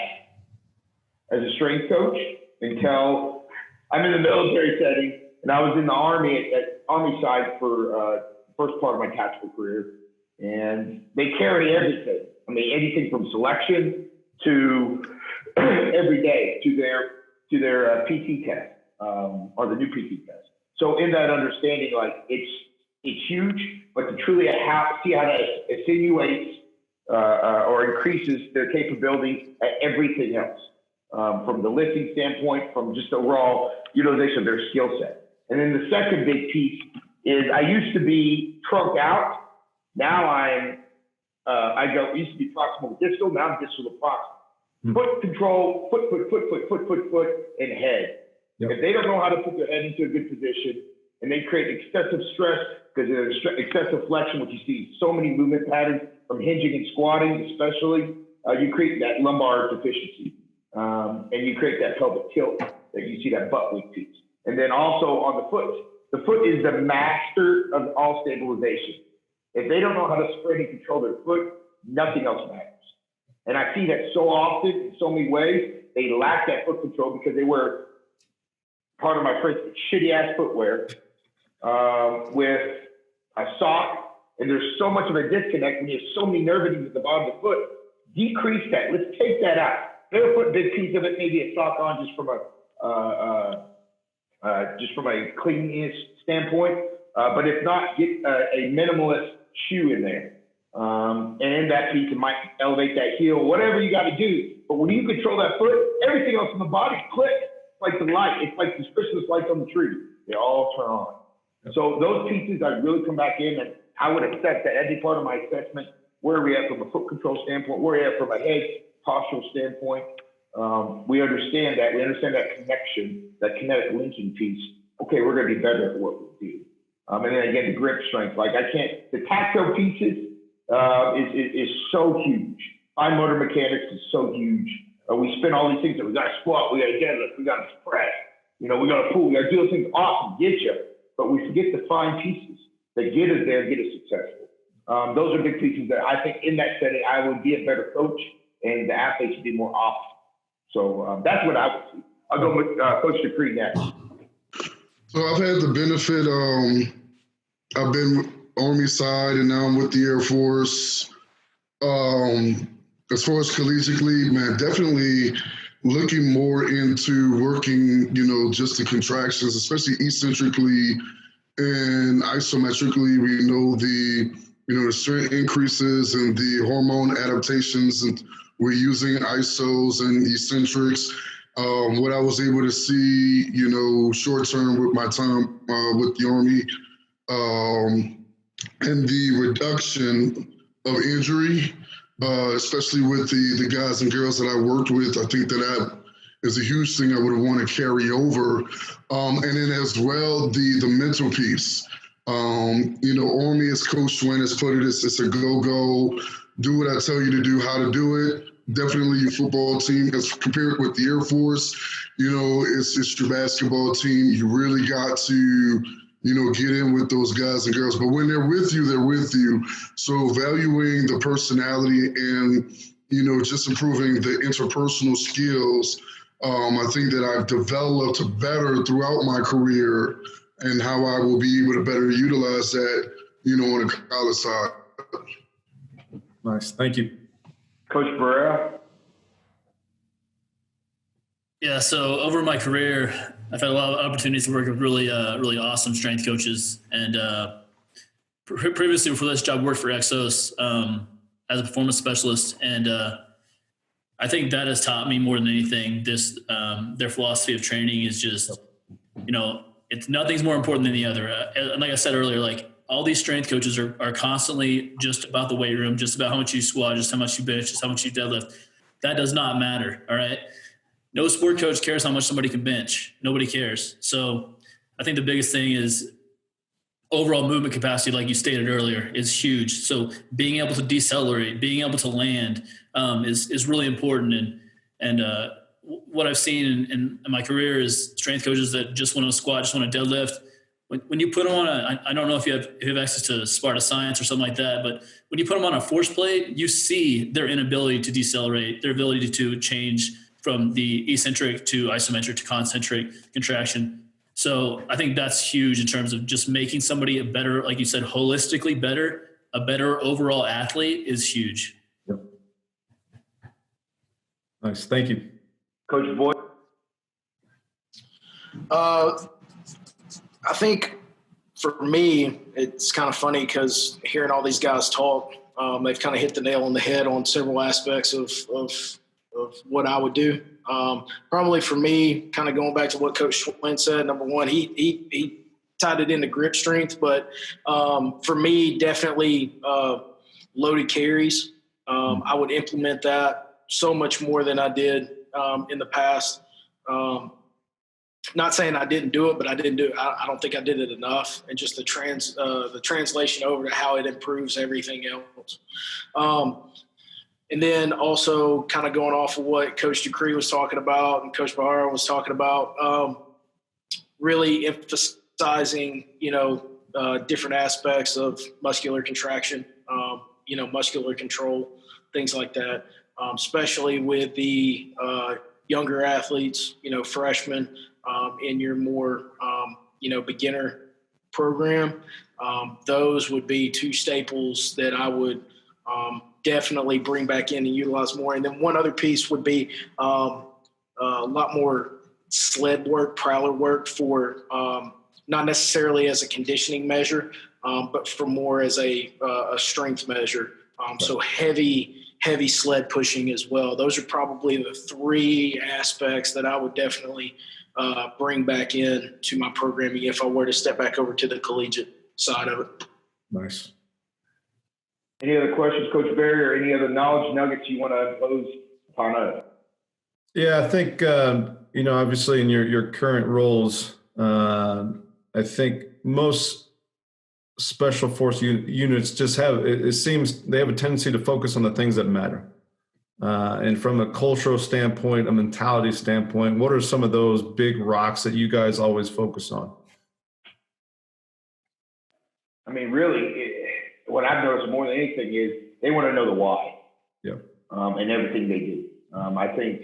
as a strength coach until I'm in the military setting, and I was in the Army at Army side for first part of my tactical career, and they carry everything. I mean, anything from selection to every day to their PT test or the new PT test. So in that understanding, like it's huge, but to truly see how that insinuates or increases their capability at everything else, from the lifting standpoint, from just overall utilization of their skill set. And then the second big piece is I used to be trunk out. Now used to be proximal to distal. Now I'm distal to proximal. Foot control, foot, and head. Yep. If they don't know how to put their head into a good position, and they create excessive stress because of excessive flexion, which you see so many movement patterns from hinging and squatting, especially, you create that lumbar deficiency, and you create that pelvic tilt that you see, that butt weak piece. And then also on the foot is the master of all stabilization. If they don't know how to spread and control their foot, nothing else matters. And I see that so often in so many ways. They lack that foot control because they wear, part of my phrase, shitty ass footwear with a sock. And there's so much of a disconnect when you have so many nerve endings at the bottom of the foot. Decrease that. Let's take that out. Barefoot, big piece of it, maybe a sock on just from a cleanliness standpoint. But if not, get a minimalist shoe in there. And in that piece, it might elevate that heel, whatever you got to do. But when you control that foot, everything else in the body clicks. It's like the light. It's like the Christmas lights on the tree. They all turn on. So those pieces, I'd really come back in and I would assess that every part of my assessment. Where are we at from a foot control standpoint? Where are we at from a head postural standpoint? We understand that. We understand that connection, that kinetic linking piece. Okay, we're going to be better at what we do. And then again, the grip strength. Like the tactile pieces is so huge. Fine motor mechanics is so huge. We spin all these things that we got to squat, we got to deadlift, we got to press. We got to pull, we got to do those things. Awesome, get you. But we forget the fine pieces that get us there, get us successful. Those are big pieces that I think in that setting, I would be a better coach and the athletes would be more optimal. So that's what I would see. I'll go with Coach Dupree next. So I've had the benefit, I've been Army side and now I'm with the Air Force. As far as collegiately, man, definitely looking more into working, just the contractions, especially eccentrically and isometrically. We know the strength increases and the hormone adaptations, and we're using isos and eccentrics. What I was able to see, short term with my time with the Army, and the reduction of injury, especially with the guys and girls that I worked with. I think that is a huge thing I would want to carry over. And then as well, the mental piece. Army, as Coach Wynn has put it, it's a go-go. Do what I tell you to do, how to do it. Definitely your football team, as compared with the Air Force, it's your basketball team. You really got to, get in with those guys and girls. But when they're with you, they're with you. So valuing the personality and, just improving the interpersonal skills, I think that I've developed better throughout my career, and how I will be able to better utilize that, on the college side. Nice. Thank you. Coach Barrera? Yeah, so over my career, I've had a lot of opportunities to work with really awesome strength coaches. And previously before this job, I worked for Exos as a performance specialist. And I think that has taught me more than anything. Their philosophy of training is just, it's nothing's more important than the other. And like I said earlier, like all these strength coaches are constantly just about the weight room, just about how much you squat, just how much you bench, just how much you deadlift. That does not matter. All right. No sport coach cares how much somebody can bench. Nobody cares. So I think the biggest thing is overall movement capacity, like you stated earlier, is huge. So being able to decelerate, being able to land is really important. And what I've seen in my career is strength coaches that just want to squat, just want to deadlift. When you put them on I don't know if you have access to Sparta Science or something like that, but when you put them on a force plate, you see their inability to decelerate, their ability to change from the eccentric to isometric to concentric contraction. So I think that's huge in terms of just making somebody a better, like you said, holistically better, a better overall athlete is huge. Yep. Nice. Thank you. Coach Boyd? I think for me, it's kind of funny because hearing all these guys talk, they've kind of hit the nail on the head on several aspects of what I would do. Probably for me, kind of going back to what Coach Schwinn said, number one, he tied it into grip strength, but for me, definitely loaded carries. I would implement that so much more than I did in the past. Not saying I didn't do it, but I didn't do it. I don't think I did it enough. And just the translation over to how it improves everything else. And then also kind of going off of what Coach Dupree was talking about and Coach Bahara was talking about, really emphasizing, different aspects of muscular contraction, muscular control, things like that, especially with the younger athletes, freshmen in your more, beginner program. Those would be two staples that I would definitely bring back in and utilize more. And then one other piece would be a lot more sled work, prowler work for not necessarily as a conditioning measure, but for more as a strength measure. So heavy sled pushing as well. Those are probably the three aspects that I would definitely bring back in to my programming if I were to step back over to the collegiate side of it. Nice. Any other questions, Coach Barry, or any other knowledge nuggets you want to impose upon us? Yeah, I think, obviously in your current roles, I think most special force units just it seems they have a tendency to focus on the things that matter. And from a cultural standpoint, a mentality standpoint, what are some of those big rocks that you guys always focus on? I mean, really, what I've noticed more than anything is they want to know the why. Yeah. And everything they do. I think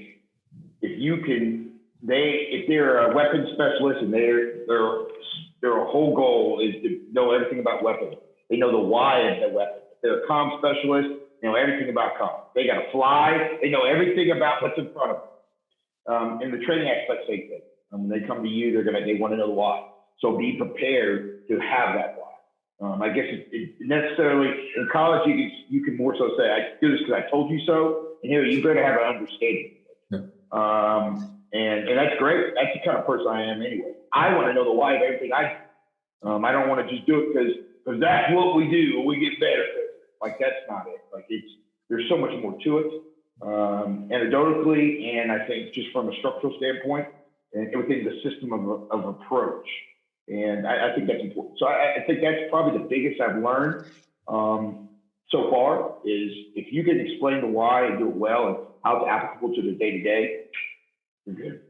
if they're a weapons specialist and their whole goal is to know everything about weapons. They know the why of the weapon. If they're a comm specialist, they know everything about comm. They got to fly. They know everything about what's in front of them. In the training aspect, same thing. When they come to you, they want to know the why. So be prepared to have that why. I guess it necessarily in college you can more so say I do this because I told you so, and here you better have an understanding. Yeah. And that's great. That's the kind of person I am anyway. I want to know the why of everything I do. I don't want to just do it because that's what we do and we get better. Like that's not it. Like there's so much more to it. anecdotally, and I think just from a structural standpoint, and within the system of approach. And I think that's important. So I think that's probably the biggest I've learned so far is if you can explain the why and do it well and how it's applicable to the day-to-day, you're good.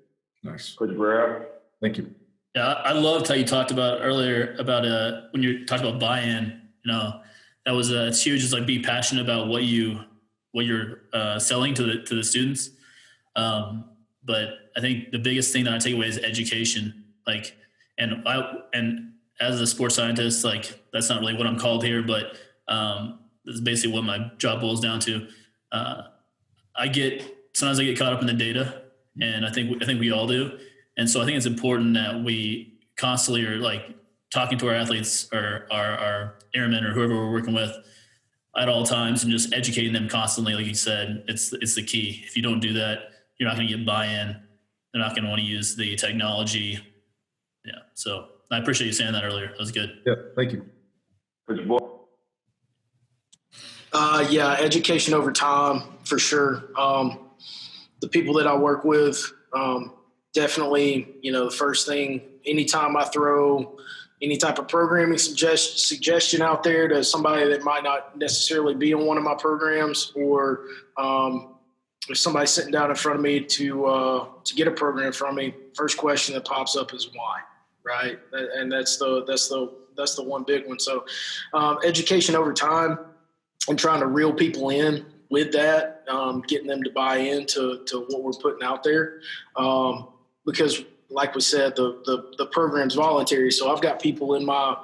Nice. Coach Barrera. Thank you. Yeah, I loved how you talked about earlier about when you talked about buy-in. You know, that was it's huge. It's like be passionate about what you're selling to the students. But I think the biggest thing that I take away is education. Like, and as a sports scientist, like that's not really what I'm called here, but this is basically what my job boils down to. Sometimes I get caught up in the data, and I think we all do. And so I think it's important that we constantly are like talking to our athletes or our airmen or whoever we're working with at all times and just educating them constantly. Like you said, it's the key. If you don't do that, you're not going to get buy-in. They're not going to want to use the technology. Yeah. So I appreciate you saying that earlier. That was good. Yeah. Thank you. Yeah, education over time for sure. The people that I work with, definitely, the first thing, anytime I throw any type of programming suggestion out there to somebody that might not necessarily be in one of my programs, or if somebody's sitting down in front of me to get a program from me, first question that pops up is why, right? And that's the one big one. So education over time and trying to reel people in with that, getting them to buy into what we're putting out there. Because like we said, the program's voluntary. So I've got people in my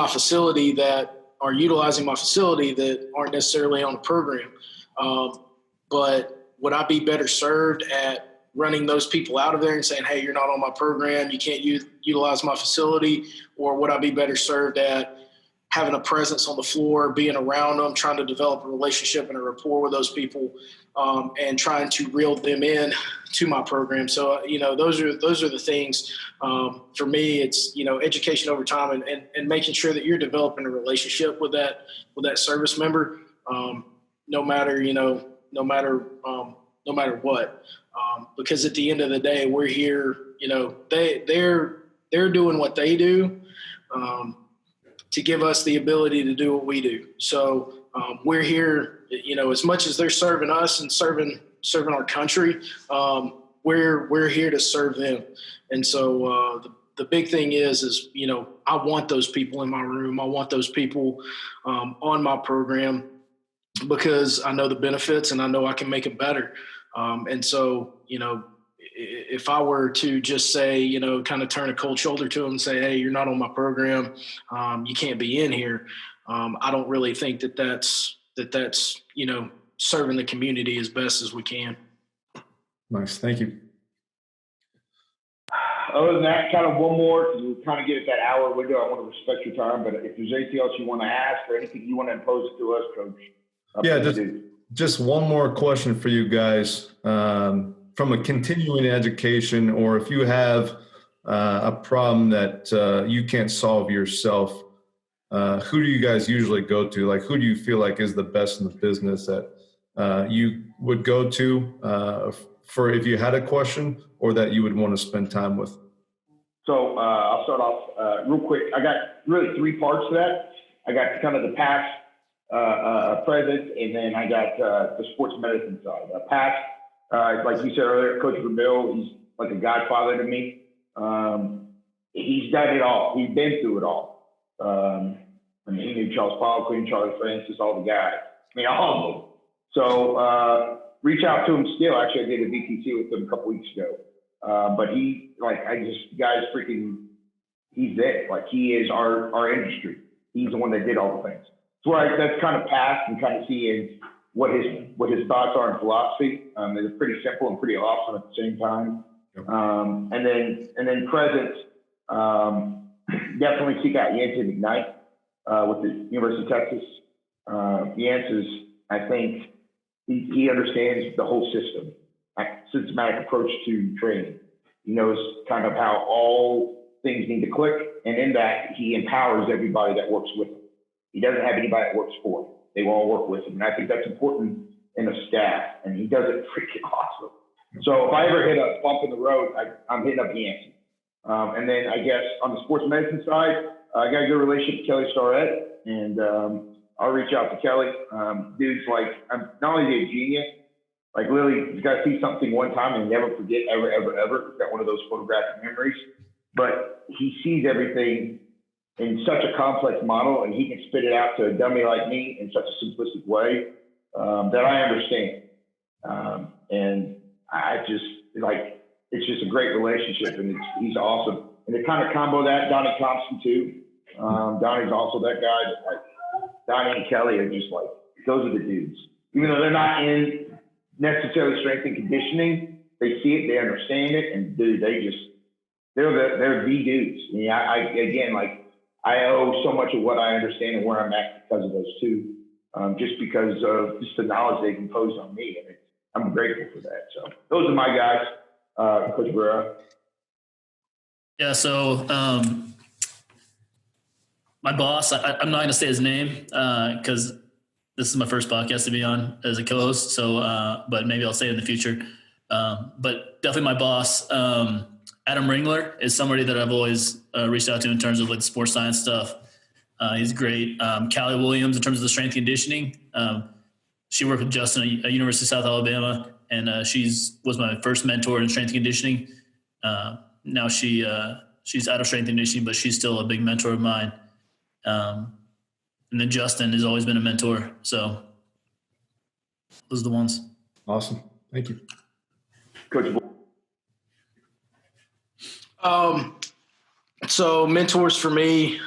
facility that are utilizing my facility that aren't necessarily on the program. But would I be better served at running those people out of there and saying, hey, you're not on my program, you can't utilize my facility? Or would I be better served at having a presence on the floor, being around them, trying to develop a relationship and a rapport with those people, and trying to reel them in to my program? So, those are the things. For me, it's, education over time and making sure that you're developing a relationship with that service member, no matter what. Because at the end of the day, we're here, they're doing what they do, to give us the ability to do what we do. So we're here, as much as they're serving us and serving our country, we're here to serve them. And so the big thing is, I want those people in my room. I want those people on my program because I know the benefits and I know I can make it better. And so, if I were to just say, kind of turn a cold shoulder to them and say, hey, you're not on my program, you can't be in here. I don't really think that's serving the community as best as we can. Nice. Thank you. Other than that, kind of one more, because we're kind of get at that hour window. I want to respect your time, but if there's anything else you want to ask or anything you want to impose to us, Coach. Yeah, just one more question for you guys. From a continuing education, or if you have a problem that you can't solve yourself, who do you guys usually go to? Like, who do you feel like is the best in the business that you would go to for if you had a question or that you would want to spend time with? So I'll start off real quick. I got really three parts to that. I got kind of the past, present, and then I got the sports medicine side. Past, like you said earlier, Coach Verbill, he's like a godfather to me. He's done it all. He's been through it all. He knew Charles Poliquin, Charlie Francis, all the guys. All of them. So reach out to him still. Actually, I did a VTC with him a couple weeks ago. But he's it. Like, he is our industry. He's the one that did all the things. So that's kind of past and kind of seeing what his thoughts are in philosophy. They're pretty simple and pretty awesome at the same time. And then present, definitely seek out Yancey Ignite with the University of Texas. Yancey, I think he understands the whole system, systematic approach to training. He knows kind of how all things need to click, and in that he empowers everybody that works with him. He doesn't have anybody that works for him. They will all work with him. And I think that's important and a staff, and he does it freaking awesome. So if I ever hit a bump in the road, I'm hitting up Yancey. And then I guess on the sports medicine side, I got a good relationship with Kelly Starrett, and I'll reach out to Kelly. Dude's like, not only is he a genius, like literally, you got to see something one time and never forget ever, ever, ever. He's got one of those photographic memories, but he sees everything in such a complex model, and he can spit it out to a dummy like me in such a simplistic way that I understand. And I just like, it's just a great relationship, and he's awesome. And to kind of combo that, Donnie Thompson too. Donnie's also that guy that like, Donnie and Kelly are just like, those are the dudes. Even though they're not in necessarily strength and conditioning, they see it, they understand it, and dude, they're the dudes. I owe so much of what I understand and where I'm at because of those two, just because of just the knowledge they've imposed on me, and I'm grateful for that. So those are my guys, Coach Barrera. Yeah. So my boss, I'm not going to say his name because this is my first podcast to be on as a co-host. So, but maybe I'll say it in the future. But definitely my boss, Adam Ringler, is somebody that I've always reached out to in terms of like sports science stuff. He's great. Callie Williams, in terms of the strength conditioning, she worked with Justin at University of South Alabama, and was my first mentor in strength conditioning. Now she's out of strength conditioning, but she's still a big mentor of mine. And then Justin has always been a mentor. So those are the ones. Awesome. Thank you. Coach. So mentors for me,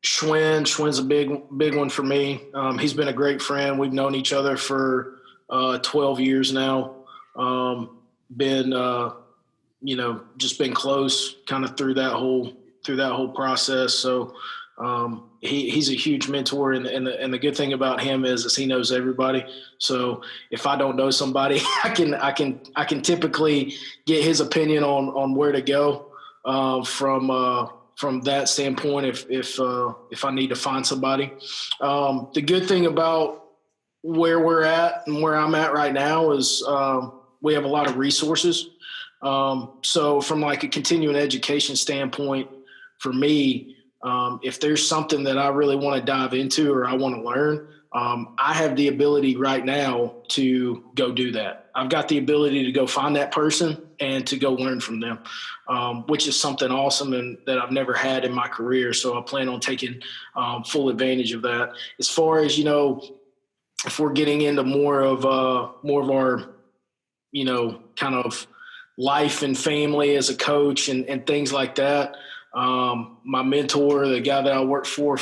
Schwinn's a big one for me. He's been a great friend. We've known each other for 12 years now. Just been close kind of through that whole process. So he's a huge mentor, and the good thing about him is he knows everybody. So if I don't know somebody, I can typically get his opinion on where to go from that standpoint. If I need to find somebody, the good thing about where we're at and where I'm at right now is we have a lot of resources. So from like a continuing education standpoint, for me, if there's something that I really want to dive into or I want to learn, I have the ability right now to go do that. I've got the ability to go find that person and to go learn from them, which is something awesome and that I've never had in my career. So I plan on taking full advantage of that. As far as, if we're getting into more of our, kind of life and family as a coach and things like that. My mentor, the guy that I worked for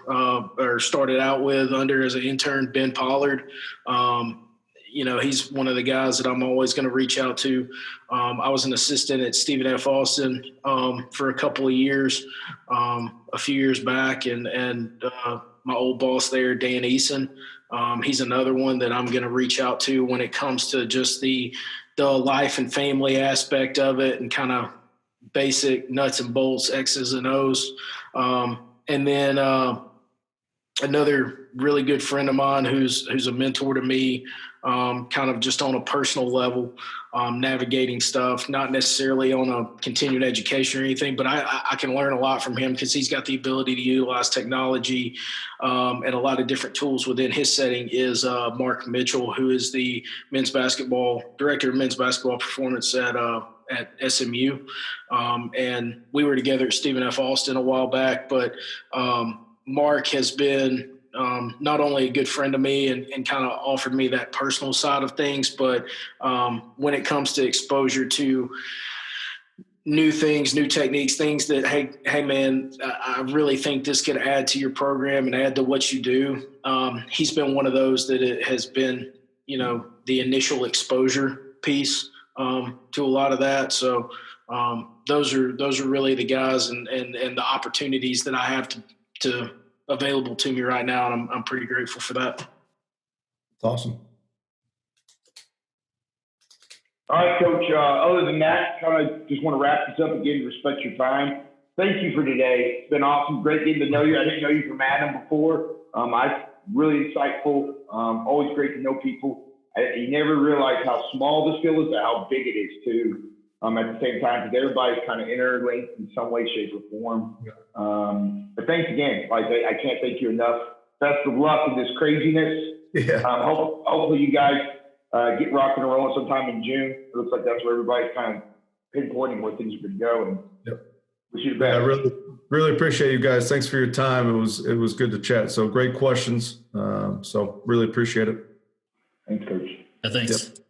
or started out with under as an intern, Ben Pollard, he's one of the guys that I'm always going to reach out to. I was an assistant at Stephen F. Austin for a couple of years, a few years back, and my old boss there, Dan Eason, he's another one that I'm going to reach out to when it comes to just the life and family aspect of it and kind of basic nuts and bolts, X's and O's. And then another really good friend of mine who's a mentor to me, kind of just on a personal level, navigating stuff, not necessarily on a continuing education or anything, but I can learn a lot from him because he's got the ability to utilize technology and a lot of different tools within his setting is Mark Mitchell, who is the director of men's basketball performance at SMU. And we were together at Stephen F. Austin a while back, but Mark has been not only a good friend of me and kind of offered me that personal side of things, but when it comes to exposure to new things, new techniques, things that, hey man, I really think this could add to your program and add to what you do. He's been one of those that it has been, the initial exposure piece to a lot of that. So those are really the guys and the opportunities that I have to available to me right now. And I'm pretty grateful for that. That's awesome. All right, Coach. Other than that, kind of just want to wrap this up again, respect your time. Thank you for today. It's been awesome. Great getting to know you. I didn't know you from Adam before. Really insightful. Always great to know people. You never realize how small this field is, but how big it is too. At the same time, because everybody's kind of interlinked in some way, shape, or form. But thanks again. Like I can't thank you enough. Best of luck in this craziness. Yeah. Hopefully you guys get rocking and rolling sometime in June. It looks like that's where everybody's kind of pinpointing where things are going to go. And wish you the best. I really appreciate you guys. Thanks for your time. It was good to chat. So great questions. So really appreciate it. Thanks, Coach. Yeah, thanks. Yep.